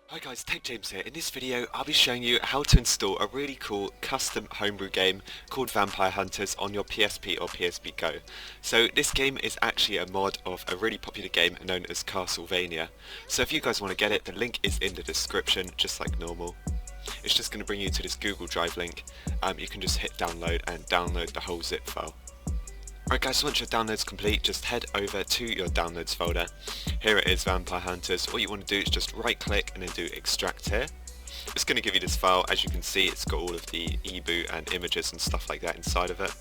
Hi guys, Tech James here. In this video I'll be showing you how to install a really cool custom homebrew game called Vampire Hunters on your PSP or PSP Go. So this game is actually a mod of a really popular game known as Castlevania. So if you guys want to get it, the link is in the description just like normal. It's just going to bring you to this Google Drive link. You can just hit download and download the whole zip file. Alright guys, so once your download's complete, just head over to your downloads folder. Here it is, Vampire Hunters. All you want to do is just right click and then do extract here. It's going to give you this file. As you can see, it's got all of the eboot and images and stuff like that inside of it.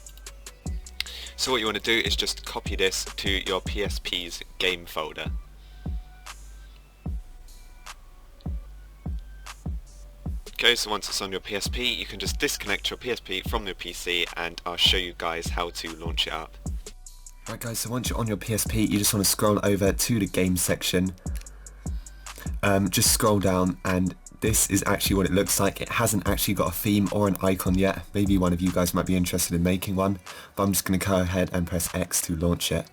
So what you want to do is just copy this to your PSP's game folder. Okay, so once it's on your PSP, you can just disconnect your PSP from your PC and I'll show you guys how to launch it up. Right guys, so once you're on your PSP, you just want to scroll over to the game section. Just scroll down and this is actually what it looks like. It hasn't actually got a theme or an icon yet. Maybe one of you guys might be interested in making one, but I'm just going to go ahead and press X to launch it.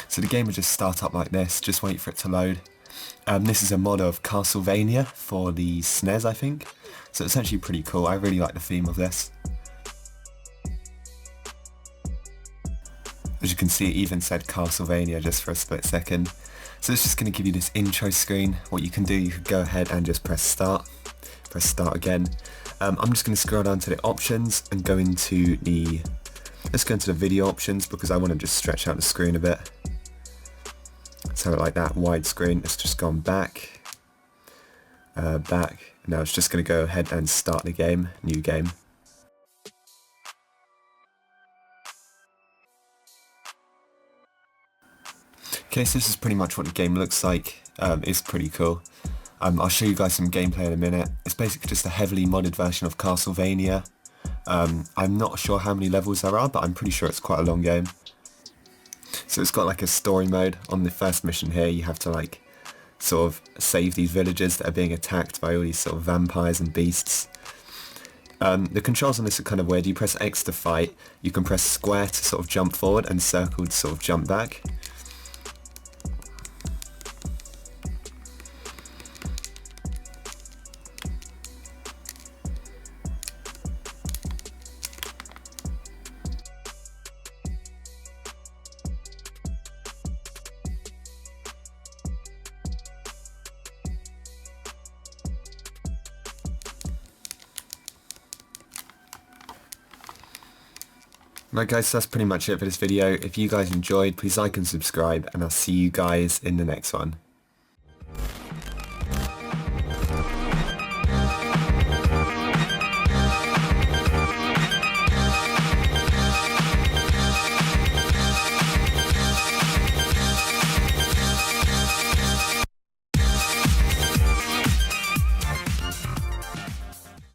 So the game will just start up like this, just wait for it to load. This is a mod of Castlevania for the SNES, I think, so it's actually pretty cool. I really like the theme of this. As you can see, it even said Castlevania just for a split second. So it's just going to give you this intro screen. What you can do, you could go ahead and just press start again. I'm just going to scroll down to the options and go into the, let's go into the video options because I want to just stretch out the screen a bit. So like that, widescreen. It's just gone back, back. Now it's just going to go ahead and start the game, new game. Okay, so this is pretty much what the game looks like. It's pretty cool. I'll show you guys some gameplay in a minute. It's basically just a heavily modded version of Castlevania. I'm not sure how many levels there are, but I'm pretty sure it's quite a long game. So it's got like a story mode. On the first mission here, you have to like sort of save these villagers that are being attacked by all these sort of vampires and beasts. The controls on this are kind of weird. You press X to fight, you can press square to sort of jump forward and circle to sort of jump back. Right guys, so that's pretty much it for this video. If you guys enjoyed, please like and subscribe, and I'll see you guys in the next one.